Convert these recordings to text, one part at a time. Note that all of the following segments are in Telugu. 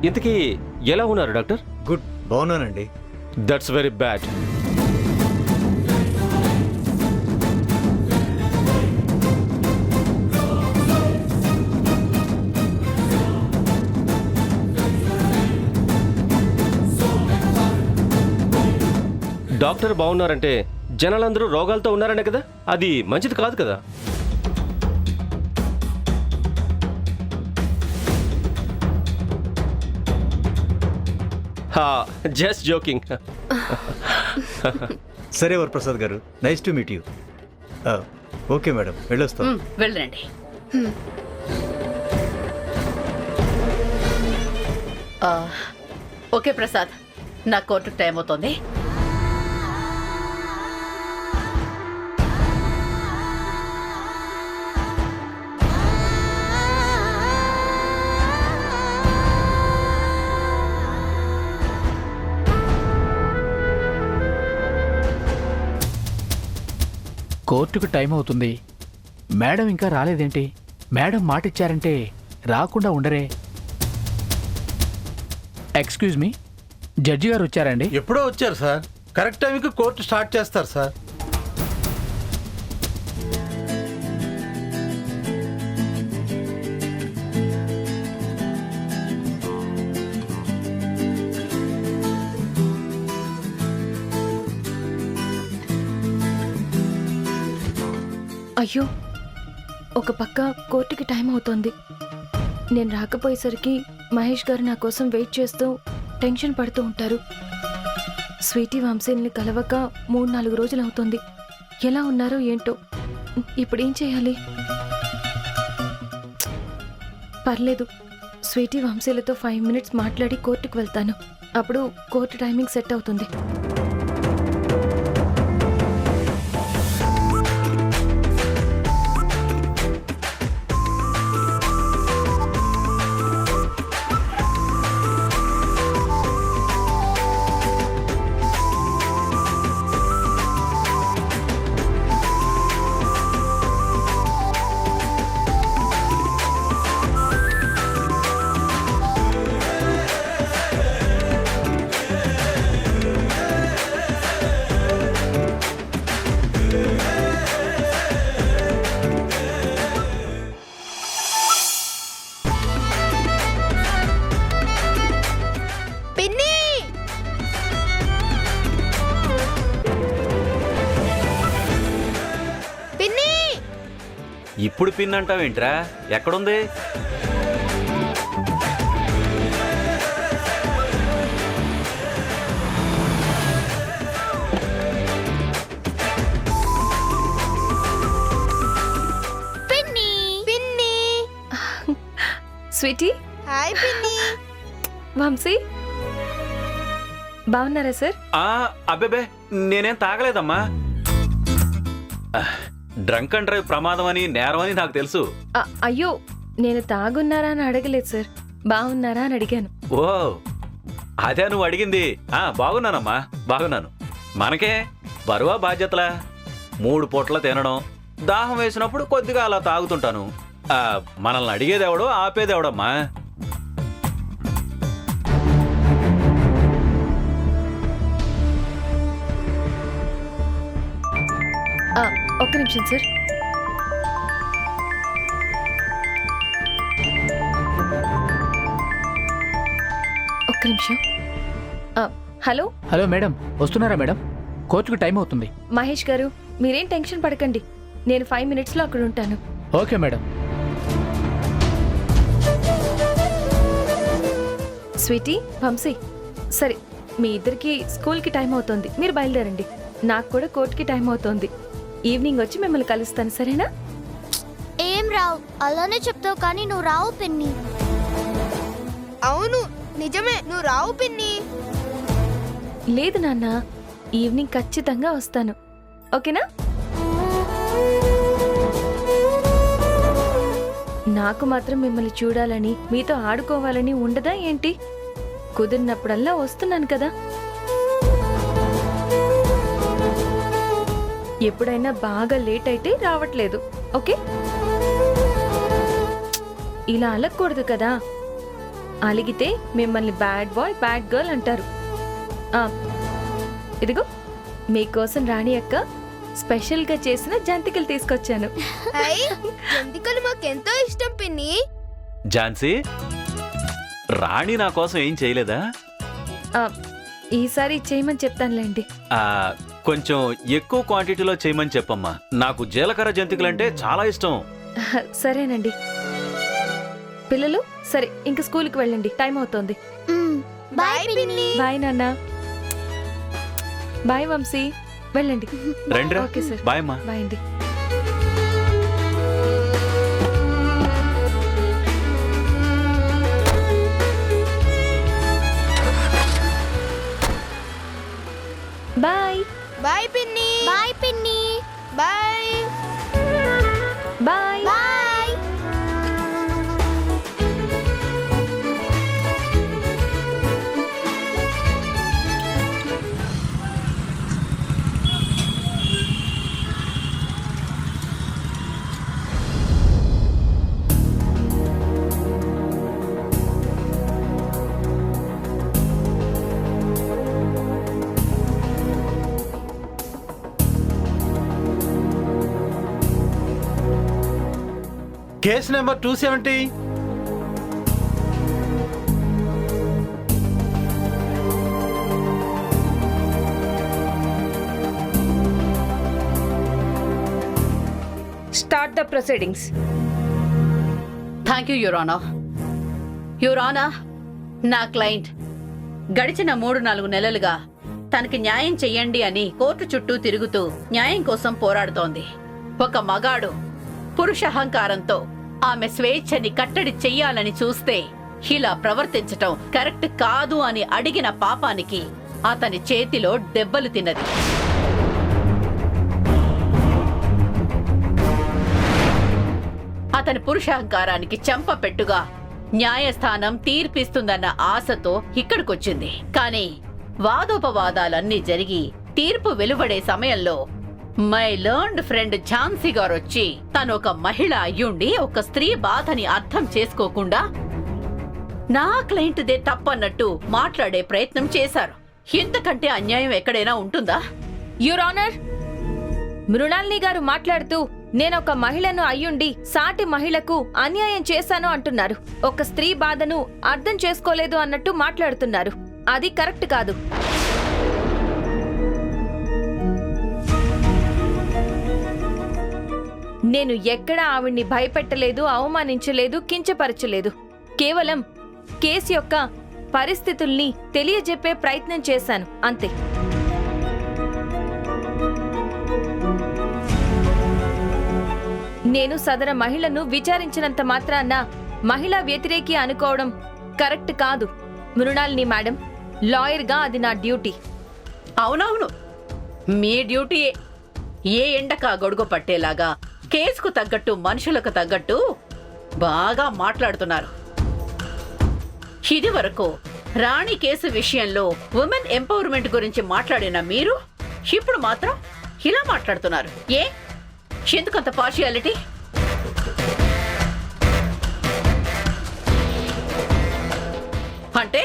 ఇంతకీ ఎలా ఉన్నారు డాక్టర్? గుడ్, బాగున్నానండి. That's very bad. డాక్టర్ బాగున్నారంటే జనాలందరూ రోగాలతో ఉన్నారనే కదా, అది మంచిది కాదు కదా. Just joking. సరే వరప్రసాద్ గారు, nice to meet you. Okay madam, వెళ్ళొస్తాం. వెళ్ళండి. ఓకే ప్రసాద్, నా కోర్టుకు టైం అవుతుంది. కోర్టుకు టైం అవుతుంది. మేడం ఇంకా రాలేదేంటి? మేడం మాటిచ్చారంటే రాకుండా ఉండరే. ఎక్స్క్యూజ్ మీ, జడ్జి గారు వచ్చారండి? ఎప్పుడో వచ్చారు సార్. కరెక్ట్ టైంకి కోర్టు స్టార్ట్ చేస్తారు సార్. అయ్యో, ఒక పక్క కోర్టుకి టైం అవుతోంది. నేను రాకపోయేసరికి మహేష్ గారు నా కోసం వెయిట్ చేస్తూ టెన్షన్ పడుతూ ఉంటారు. స్వీటీ వంశీని కలవక 3-4 రోజులు అవుతుంది. ఎలా ఉన్నారో ఏంటో. ఇప్పుడేం చేయాలి? పర్లేదు, స్వీటీ వంశీలతో 5 మినిట్స్ మాట్లాడి కోర్టుకు వెళ్తాను. అప్పుడు కోర్టు టైమింగ్ సెట్ అవుతుంది. ఇప్పుడు పిన్ అంటావేంట్రా? ఎక్కడుంది? స్వీటీ, హాయ్ పిన్ని. వంశీ, బాగున్నారా సార్? అబ్బేబే, నేనేం తాగలేదమ్మా. డ్రంక్ అండ్ డ్రైవ్ ప్రమాదం అని, నేరం అని నాకు తెలుసు. అయ్యో, నేను తాగున్నారా అని అడగలేదు సార్, బాగున్నారా అని అడిగాను. ఓ, అదే నువ్వు అడిగింది. బాగున్నానమ్మా, బాగున్నాను. మనకే బరువా బాధ్యతలా? 3 పూట్ల తినడం, దాహం వేసినప్పుడు కొద్దిగా అలా తాగుతుంటాను. మనల్ని అడిగేదెవడో ఆపేదెవడమ్మా? ఒక్క నిమిషం సార్. ఒక్క నిమిషం. హలో హలో మేడం, వస్తున్నారా మేడం? కోర్టుకు టైం అవుతుంది. మహేష్ గారు, మీరేం టెన్షన్ పడకండి. నేను 5 మినిట్స్లో అక్కడ ఉంటాను. Okay madam. స్వీటీ, వంశీ, సరే, మీ ఇద్దరికి స్కూల్కి టైం అవుతోంది, మీరు బయలుదేరండి. నాకు కూడా కోర్టుకి టైం అవుతోంది. ఈవినింగ్ వచ్చి మిమ్మల్ని కలుస్తాను, సరేనా? ఏం రావు, అలానే చెప్తావు కానీ నువ్వు రావు పిన్ని. అవును, నిజమే, నువ్వు రావు పిన్ని. లేదు నాన్న, ఈవినింగ్ ఖచ్చితంగా వస్తాను, ఓకేనా? నాకు మాత్రం మిమ్మల్ని చూడాలని, మీతో ఆడుకోవాలని ఉండదా ఏంటి? కుదిరినప్పుడల్లా వస్తున్నాను కదా. ఎప్పుడైనా బాగా లేట్ అయితే రావట్లేదు. ఓకే, ఇలా అలగకూడదు కదా. అలిగితే మిమ్మల్ని బ్యాడ్ బాయ్ బ్యాడ్ గర్ల్ అంటారు. ఇదిగో మీకోసం రాణి అక్క స్పెషల్ గా చేసిన జంతికలు తీసుకొచ్చాను. జంతికలు మాకెంతో ఇష్టం పిన్ని. ఝాన్సీ, రాణి నా కోసం ఏం చేయలేదా? ఈసారి చేయమని చెప్తానులేండి. కొంచెం ఎక్కువ క్వాంటిటీలో చేయమని చెప్పమ్మా. నాకు జీలకర్ర జంతికలంటే చాలా ఇష్టం. సరేనండి పిల్లలు. సరే, ఇంక స్కూల్కి వెళ్ళండి, టైం అవుతోంది. బాయ్ పిన్ని. బాయ్ నాన్న. బాయ్ వంశీ, వెళ్ళండి. రండి. ఓకే సార్, బాయ్ అమ్మా. బాయ్ అండి. బాయ్ బాయ్ పిన్ని. బాయ్ పిన్ని. Bye bye. Bye. Case number 270. Start the proceedings. Thank you your honour. Your honour, నా క్లయింట్ గడిచిన 3-4 నెలలుగా తనకి న్యాయం చెయ్యండి అని కోర్టు చుట్టూ తిరుగుతూ న్యాయం కోసం పోరాడుతోంది. ఒక మగాడు పురుషహంకారంతో ఆమె స్వేచ్ఛని కట్టడి చెయ్యాలని చూస్తే ఇలా ప్రవర్తించటం కరెక్ట్ కాదు అని అడిగిన పాపానికి అతని చేతిలో దెబ్బలు తిన్నది. అతని పురుషహంకారానికి చెంపపెట్టుగా న్యాయస్థానం తీర్పిస్తుందన్న ఆశతో ఇక్కడికొచ్చింది. కానీ వాదోపవాదాలన్నీ జరిగి తీర్పు వెలువడే సమయంలో మై లర్న్డ్ ఫ్రెండ్ ఝాన్సీ గారొచ్చి తను ఒక మహిళ అయ్యుండి ఒక స్త్రీ బాధని అర్థం చేసుకోకుండా నా క్లయింట్దే తప్పన్నట్టు మాట్లాడే ప్రయత్నం చేశారు. ఇంతకంటే అన్యాయం ఎక్కడైనా ఉంటుందా? యువర్ ఆనర్, మృణాలిని గారు మాట్లాడుతూ నేనొక మహిళను అయ్యుండి సాటి మహిళకు అన్యాయం చేశాను అంటున్నారు. ఒక స్త్రీ బాధను అర్థం చేసుకోలేదు అన్నట్టు మాట్లాడుతున్నారు. అది కరెక్ట్ కాదు. నేను ఎక్కడా ఆవిడ్ని భయపెట్టలేదు, అవమానించలేదు, కించపరచలేదు. కేవలం కేసు యొక్క పరిస్థితుల్ని తెలియజెప్పే ప్రయత్నం చేశాను, అంతే. నేను సదర మహిళను విచారించినంత మాత్రాన మహిళా వ్యతిరేకి అనుకోవడం కరెక్ట్ కాదు. మృణాలిని మేడం, లాయర్గా అది నా డ్యూటీ. అవునవును, మీ డ్యూటీయే. ఏ ఎండకా గొడుగు పట్టేలాగా కేసుకు తగ్గట్టు మనుషులకు తగ్గట్టు బాగా మాట్లాడుతున్నారు. ఇది వరకు రాణి కేసు విషయంలో ఉమెన్ ఎంపవర్మెంట్ గురించి మాట్లాడిన మీరు ఇప్పుడు మాత్రం ఇలా మాట్లాడుతున్నారు. ఎందుకంత పార్షియాలిటీ? అంటే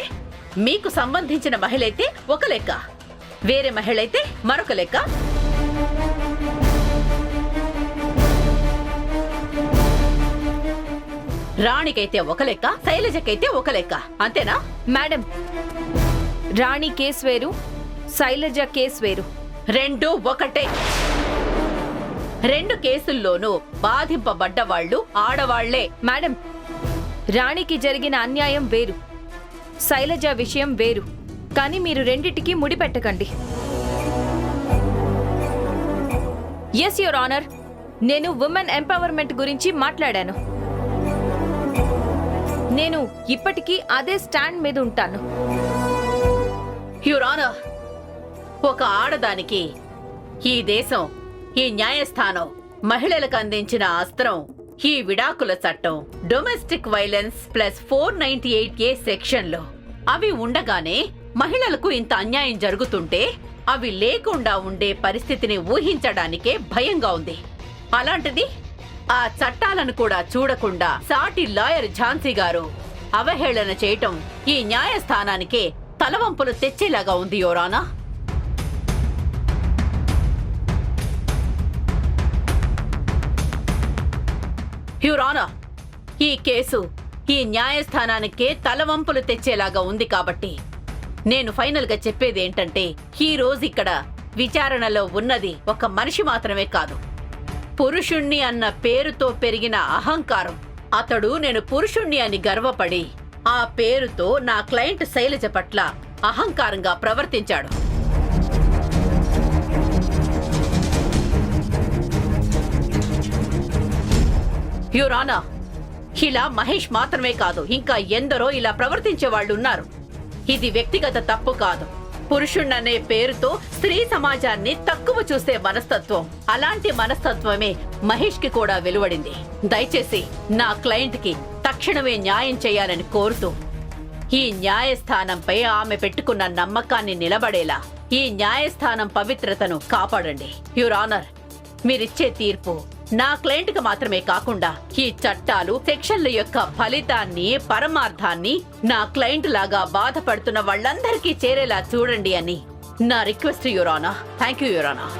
మీకు సంబంధించిన మహిళ అయితే ఒక లెక్క, వేరే మహిళ అయితే మరొక లెక్క. రాణికైతే ఒక లెక్క, శైలజకైతే ఒక లెక్క, అంతేనా? మేడం, రాణి కేసు వేరు, శైలజ కేసు వేరు. రెండు ఒకటే. రెండు కేసుల్లోనూ బాధింపబడ్డ వాళ్ళు ఆడవాళ్లే. మేడం, రాణికి జరిగిన అన్యాయం వేరు, శైలజ విషయం వేరు. కానీ మీరు రెండిటికి ముడిపెట్టకండి. ఎస్ యువర్ ఆనర్, నేను ఉమెన్ ఎంపవర్మెంట్ గురించి మాట్లాడాను. నేను ఇప్పటికీ అదే స్టాండ్ మీద ఉంటాను. యువర్ ఆనర్, ఒక ఆడదానికి ఈ దేశం, ఈ న్యాయస్థానం మహిళలకు అందించిన అస్త్రం ఈ విడాకుల చట్టం, డొమెస్టిక్ వైలెన్స్ ప్లస్ 498A సెక్షన్లో. అవి ఉండగానే మహిళలకు ఇంత అన్యాయం జరుగుతుంటే అవి లేకుండా ఉండే పరిస్థితిని ఊహించడానికే భయంగా ఉంది. అలాంటిది ఆ చట్టాలను కూడా చూడకుండా సాటి లాయర్ ఝాన్సీ గారు అవహేళన చేయటం ఈ న్యాయస్థానానికే తలవంపులు తెచ్చేలాగా ఉంది యోరానా. యువరానా, ఈ కేసు ఈ న్యాయస్థానానికే తలవంపులు తెచ్చేలాగా ఉంది కాబట్టి నేను ఫైనల్ గా చెప్పేది ఏంటంటే, ఈ రోజు ఇక్కడ విచారణలో ఉన్నది ఒక మనిషి మాత్రమే కాదు, పురుషుణ్ణి అన్న పేరుతో పెరిగిన అహంకారం. అతడు నేను పురుషుణ్ణి అని గర్వపడి ఆ పేరుతో నా క్లయింట్ శైలజ పట్ల అహంకారంగా ప్రవర్తించాడు. యువరానా, ఇలా మహేష్ మాత్రమే కాదు, ఇంకా ఎందరో ఇలా ప్రవర్తించే వాళ్ళు ఉన్నారు. ఇది వ్యక్తిగత తప్పు కాదు, పురుషుణ్ణనే పేరుతో స్త్రీ సమాజాన్ని తక్కువ చూసే మనస్తత్వం. అలాంటి మనస్తత్వమే మహేష్ కి కూడా వెలువడింది. దయచేసి నా క్లయింట్ కి తక్షణమే న్యాయం చేయాలని కోరుతూ ఈ న్యాయస్థానంపై ఆమె పెట్టుకున్న నమ్మకాన్ని నిలబడేలా ఈ న్యాయస్థానం పవిత్రతను కాపాడండి. యువర్ ఆనర్, మీరిచ్చే తీర్పు నా క్లయింట్ కి మాత్రమే కాకుండా ఈ చట్టాలు సెక్షన్ల యొక్క ఫలితాన్ని, పరమార్థాన్ని నా క్లయింట్ లాగా బాధపడుతున్న వాళ్ళందరికీ చేరేలా చూడండి అని నా request your honour. Thank you your honour.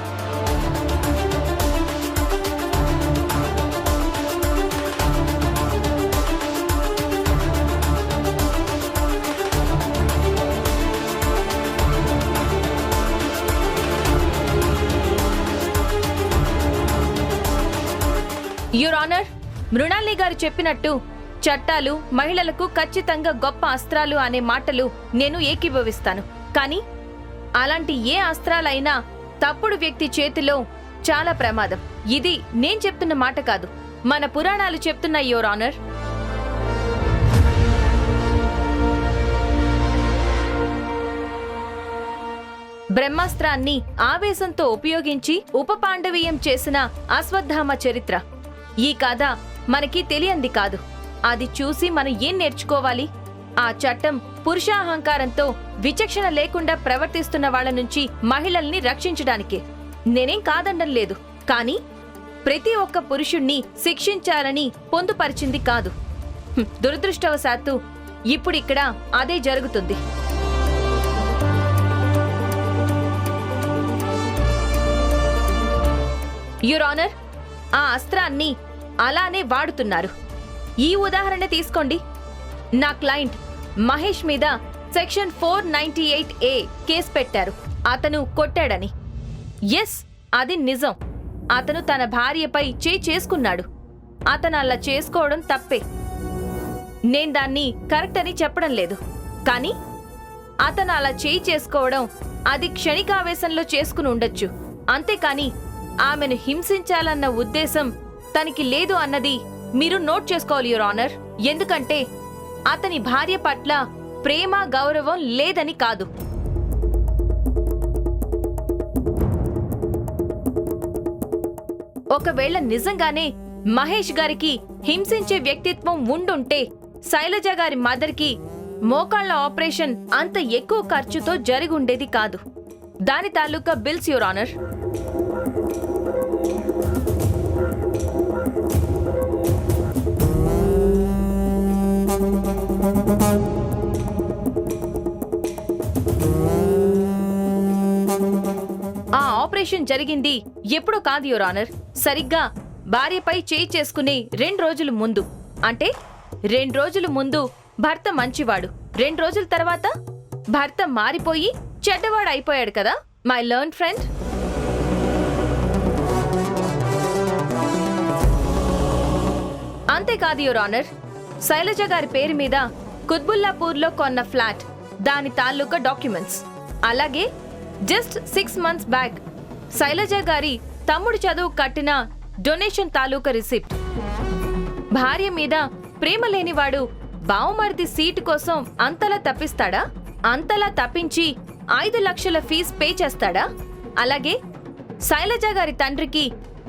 Your honour, Mrinali గారు చెప్పినట్టు చట్టాలు మహిళలకు ఖచ్చితంగా గొప్ప అస్త్రాలు అనే మాటలు నేను ఏకీభవిస్తాను. కానీ అలాంటి ఏ అస్త్రాలైనా తప్పుడు వ్యక్తి చేతిలో చాలా ప్రమాదం. ఇది నేను చెప్తున్న మాట కాదు, మన పురాణాలు చెప్తున్నాయి యువర్ ఆనర్. బ్రహ్మాస్త్రాన్ని ఆవేశంతో ఉపయోగించి ఉపపాండవీయం చేసిన అశ్వత్థామ చరిత్ర. ఈ కథ మనకి తెలియంది కాదు. అది చూసి మనం ఏం నేర్చుకోవాలి? ఆ చట్టం పురుషాహంకారంతో విచక్షణ లేకుండా ప్రవర్తిస్తున్న వాళ్ళ నుంచి మహిళల్ని రక్షించడానికే. నేనేం కాదనడం లేదు, కానీ ప్రతి ఒక్క పురుషుణ్ణి శిక్షించాలని పొందుపరిచింది కాదు. దురదృష్టవశాత్తు ఇప్పుడిక్కడ అదే జరుగుతుంది. యువర్ ఆనర్, ఆ అస్త్రాన్ని అలానే వాడుతున్నారు. ఈ ఉదాహరణ తీసుకోండి. నా క్లయింట్ మహేష్ మీద సెక్షన్ 498A కేసు పెట్టారు. అతను కొట్టాడని. ఎస్, అది నిజం. అతను తన భార్యపై చేయి చేసుకున్నాడు. అతను అలా చేసుకోవడం తప్పే. నేను దాన్ని కరెక్ట్ అని చెప్పడం లేదు. కానీ అతను అలా చేయి చేసుకోవడం అది క్షణికావేశంలో చేసుకుని ఉండొచ్చు. అంతేకాని ఆమెను హింసించాలన్న ఉద్దేశం తనకి లేదు అన్నది మీరు నోట్ చేసుకోవాలి యువర్ ఆనర్. ఎందుకంటే అతని భార్య పట్ల ప్రేమ, గౌరవం లేదని కాదు. ఒకవేళ నిజంగానే మహేష్ గారికి హింసించే వ్యక్తిత్వం ఉండుంటే శైలజ గారి మదర్కి మోకాళ్ల ఆపరేషన్ అంత ఎక్కువ ఖర్చుతో జరిగుండేది కాదు. దాని తాలూకా బిల్స్ యువర్ ఆనర్. ఆ ఆపరేషన్ జరిగింది ఎప్పుడో కాదు యువర్ ఆనర్. సరిగ్గా భార్యపై చేయి చేసుకునే 2 రోజుల ముందు. అంటే 2 రోజుల ముందు భర్త మంచివాడు, 2 రోజుల తర్వాత భర్త మారిపోయి చెడ్డవాడు అయిపోయాడు కదా మై లర్న్ ఫ్రెండ్. అంతేకాదు యువర్ ఆనర్, శైలజ గారి పేరు మీద కుత్బుల్లాపూర్లో కొన్న ఫ్లాట్, దాని తాలూకా డాక్యుమెంట్స్, అలాగే జస్ట్ 6 months బ్యాక్ శైలజ గారి తమ్ముడు చదువు కట్టిన డొనేషన్ తాలూకా రిసిప్ట్. భార్య మీద ప్రేమ లేనివాడు బావమరిది సీటు కోసం అంతలా తప్పిస్తాడా? అంతలా తప్పించి 5 లక్షల ఫీజు పే చేస్తాడా? అలాగే శైలజ గారి తండ్రికి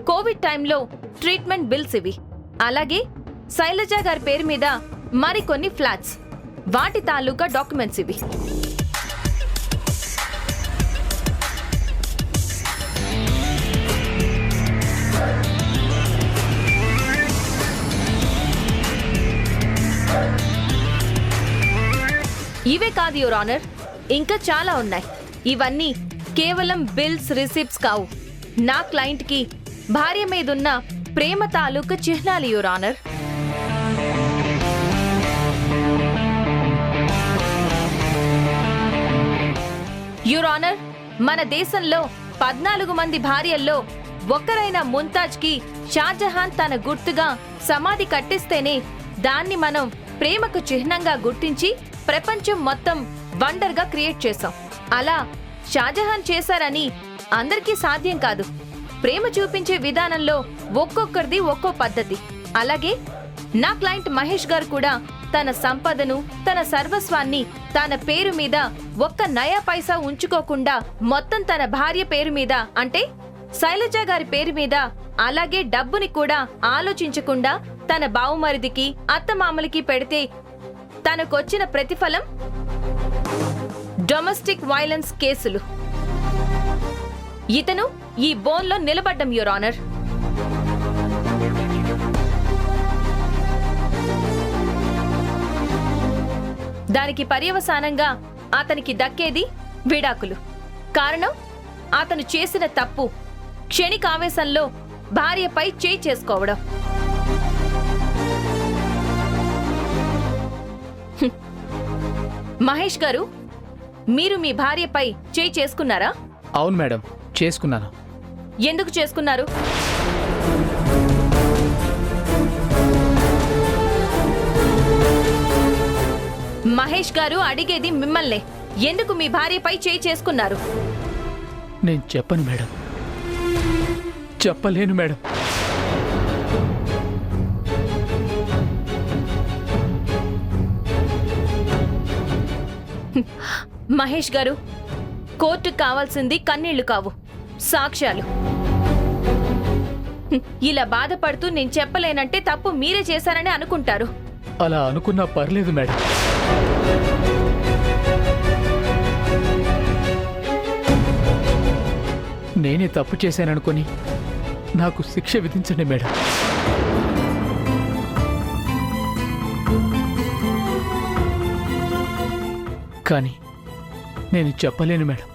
కోవిడ్ టైంలో ట్రీట్మెంట్ బిల్స్ ఇవి. అలాగే శైలజ గారి పేరు మీద మరికొన్ని ఫ్లాట్స్, వాటి తాలూకా డాక్యుమెంట్స్ ఇవి. ఇవే కాదు యువర్ ఆనర్, ఇంకా చాలా ఉన్నాయి. ఇవన్నీ కేవలం బిల్స్, రిసిప్ట్స్ కావు. నా క్లయింట్కి భార్య మీదున్న ప్రేమ తాలూకు చిహ్నాలు యువర్ ఆనర్. యువర్ ఆనర్, మన దేశంలో 14 మంది భార్యల్లో ఒక్కరైన ముంతాజ్కి షాజహాన్ తన గుర్తుగా సమాధి కట్టిస్తేనే దాన్ని మనం ప్రేమకు చిహ్నంగా గుర్తించి ప్రపంచం మొత్తం వండర్గా క్రియేట్ చేశాం. అలా షాజహాన్ చేశారని అందరికీ సాధ్యం కాదు. ప్రేమ చూపించే విధానంలో ఒక్కొక్కరిది ఒక్కో పద్ధతి. అలాగే నా క్లయింట్ మహేష్ గారు కూడా తన సంపదను, తన సర్వస్వాన్ని తన పేరు మీద ఒక్క నయా పైసా ఉంచుకోకుండా మొత్తం తన భార్య పేరు మీద, అంటే శైలజ గారి పేరు మీద, అలాగే డబ్బుని కూడా ఆలోచించకుండా తన బావుమరిదికి, అత్తమామలకి పెడితే తనకొచ్చిన ప్రతిఫలం డొమెస్టిక్ వైలెన్స్ కేసులు. ఇతను ఈ బోన్లో నిలబడ్డం యువర్ ఆనర్. దానికి పర్యవసానంగా అతనికి దక్కేది విడాకులు. కారణం అతను చేసిన తప్పు క్షణికావేశంలో భార్యపై చేయి చేసుకోవడం. మహేష్ గారు, మీరు మీ భార్యపై చేయి చేసుకున్నారా? అవును మేడం, చేసుకున్నాను. ఎందుకు చేసుకున్నారు? మహేష్ గారు అడిగేది మిమ్మల్నే. ఎందుకు మీ భార్యపై చేయి చేసుకున్నారు? నేను చెప్పను మేడం, చెప్పలేను మేడం. మహేష్ గారు, కోర్టుకు కావాల్సింది కన్నీళ్లు కావు, సాక్ష్యాలు. ఇలా బాధపడుతూ నేను చెప్పలేనంటే తప్పు మీరే చేశారని అనుకుంటారు. అలా అనుకున్నా పర్లేదు మేడం. నేనే తప్పు చేశాననుకొని నాకు శిక్ష విధించండి మేడం. కానీ నేను చెప్పలేను మేడం.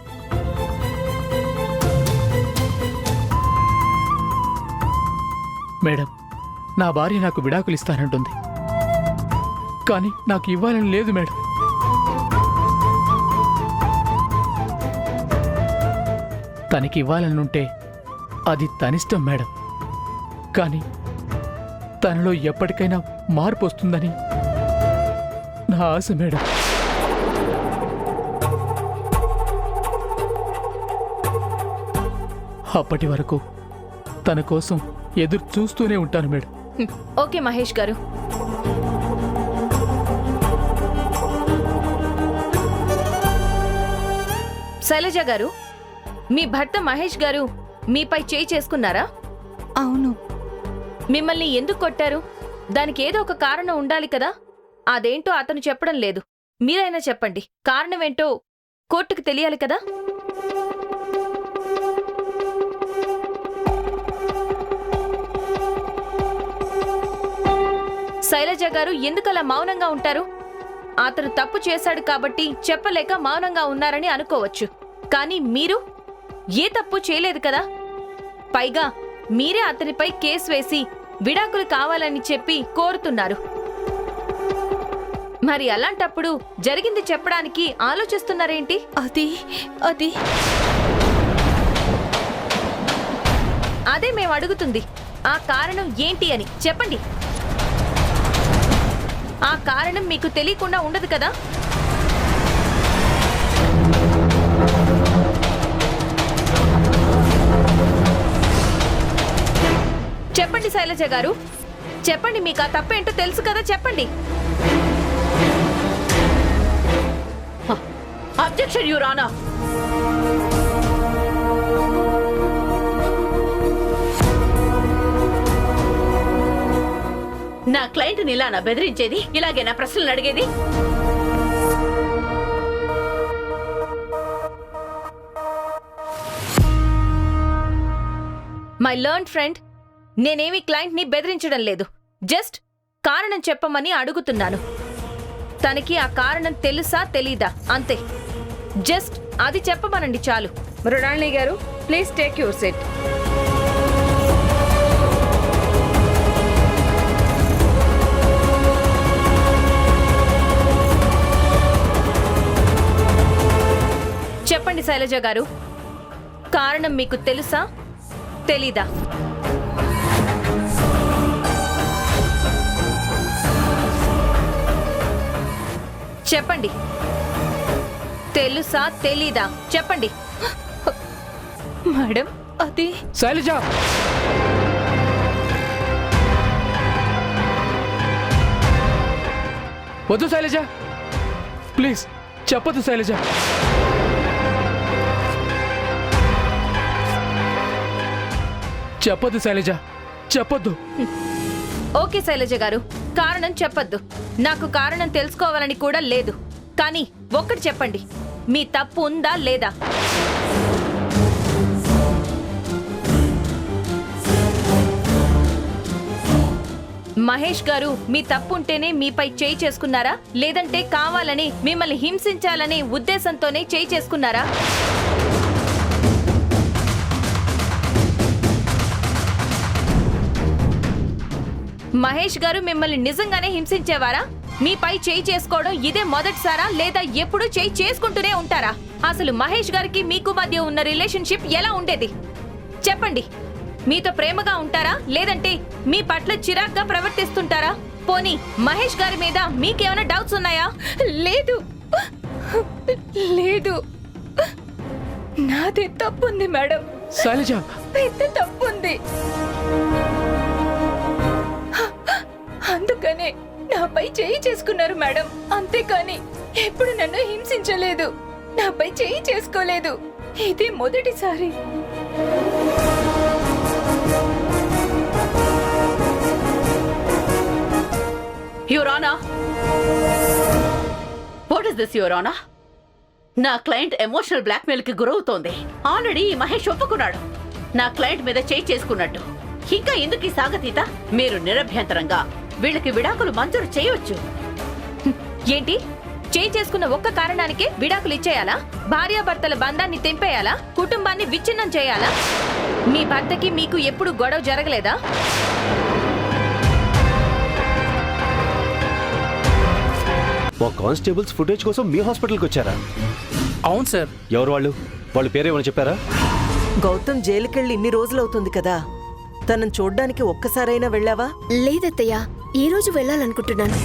మేడం, నా భార్య నాకు విడాకులు ఇస్తానంటుంది, కానీ నాకు ఇవ్వాలని లేదు మేడం. తనకి ఇవ్వాలనుంటే అది తనిష్టం మేడం. కానీ తనలో ఎప్పటికైనా మార్పు వస్తుందని నా ఆశ మేడం. అప్పటి వరకు తన కోసం ఎదురు చూస్తూనే ఉంటాను మేడం. ఓకే మహేష్ గారు. శైలజ గారు, మీ భర్త మహేష్ గారు మీపై చేయి చేసుకున్నారా? అవును. మిమ్మల్ని ఎందుకు కొట్టారు? దానికి ఏదో ఒక కారణం ఉండాలి కదా. అదేంటో అతను చెప్పడం లేదు. మీరైనా చెప్పండి. కారణమేంటో కోర్టుకు తెలియాలి కదా. శైలజ గారు ఎందుకలా మౌనంగా ఉంటారు? అతను తప్పు చేశాడు కాబట్టి చెప్పలేక మౌనంగా ఉన్నారని అనుకోవచ్చు. కానీ మీరు ఏ తప్పు చేయలేదు కదా. పైగా మీరే అతనిపై కేసు వేసి విడాకులు కావాలని చెప్పి కోరుతున్నారు. మరి అలాంటప్పుడు జరిగింది చెప్పడానికి ఆలోచిస్తున్నారేంటి? అదే మేము అడుగుతుంది. ఆ కారణం ఏంటి అని చెప్పండి. ఆ కారణం మీకు తెలియకుండా ఉండదు కదా. చెప్పండి శైలజ గారు, చెప్పండి. మీకు ఆ తప్పేంటో తెలుసు కదా, చెప్పండి. Objection your honour. నా క్లయింట్ని ఇలానా బెదిరించేది? ఇలాగే నా ప్రశ్నలు అడిగేది? మై లర్న్ ఫ్రెండ్, నేనేమి క్లయింట్ని బెదిరించడం లేదు. జస్ట్ కారణం చెప్పమని అడుగుతున్నాను. తనకి ఆ కారణం తెలుసా తెలీదా అంతే. జస్ట్ అది చెప్పమనండి చాలు. మృణాళిని గారు, ప్లీజ్ టేక్ యువర్ సెట్. చెప్పండి శైలజ గారు, కారణం మీకు తెలుసా తెలీదా? చెప్పండి, తెలుసా తెలీదా చెప్పండి. మేడం అది శైలజ, వద్దు శైలజ, ప్లీజ్ చెప్పొద్దు శైలజ. చెప్పొద్దు శైలజ, చెప్పొద్దు. ఓకే శైలజ గారు, కారణం చెప్పొద్దు. నాకు కారణం తెలుసుకోవాలని కూడా లేదు. కానీ ఒక్కటి చెప్పండి, మీ తప్పు ఉందా లేదా? మహేష్ గారు మీ తప్పుంటేనే మీపై చేయి చేసుకున్నారా, లేదంటే కావాలని మిమ్మల్ని హింసించాలనే ఉద్దేశంతోనే చేయి చేసుకున్నారా? మహేష్ గారు మిమ్మల్ని నిజంగానే హింసించేవారా? మీపై చేయి చేసుకోవడం ఇదే మొదటిసారా, లేదా ఎప్పుడు చేయి చేసుకుంటూనే ఉంటారా? అసలు మహేష్ గారికి మీకు మధ్య ఉన్న రిలేషన్షిప్ ఎలా ఉండేది చెప్పండి. మీతో ప్రేమగా ఉంటారా, లేదంటే మీ పట్ల చిరాగ్గా ప్రవర్తిస్తుంటారా? పోనీ మహేష్ గారి మీద మీకేమైనా డౌట్స్ ఉన్నాయా? లేదు లేదు, నాదే తప్పుంది మేడం, శైలజ, పెద్ద తప్పుంది. అందుకనే నాపై చేయి చేసుకున్నారు మేడం. అంతేకాని ఎప్పుడు నన్ను హింసించలేదు, నాపై చేయి చేసుకోలేదు. ఇది మొదటిసారి. Your honour, what is this your honour? నా క్లయింట్ ఎమోషనల్ బ్లాక్మెయిల్ కి గురవుతోంది. ఆల్రెడీ ఈ మహేష్ ఒప్పుకున్నాడు నా క్లయింట్ మీద చేయి చేసుకున్నట్టు. ఇంకా ఎందుకు ఈ సాగతీత? మీరు నిరభ్యంతరంగా వీళ్ళకి విడాకులు మంజూరు చేయొచ్చు. ఏంటి, చేయి చేసుకున్న ఒక్క కారణానికే విడాకులు ఇచ్చేయాలా? భార్యాభర్తల బంధాన్ని తెంపేయాలా? కుటుంబాన్ని విచ్ఛిన్నం చేయాలా? మీ భర్తకి మీకు ఎప్పుడు గొడవ జరగలేదా? మా కానిస్టేబుల్స్ ఫుటేజ్ కోసం మీ హాస్పిటల్కి వచ్చారా? అవును సార్. ఎవరు వాళ్ళు? వాళ్ళ పేరేమని చెప్పారా? గౌతమ్ జైలుకెళ్ళి ఇన్ని రోజులవుతుంది కదా, తనను చూడ్డానికి ఒక్కసారైనా వెళ్ళావా? లేదత్తయ్య, ఈ రోజు వెళ్ళాలనుకుంటున్నాను.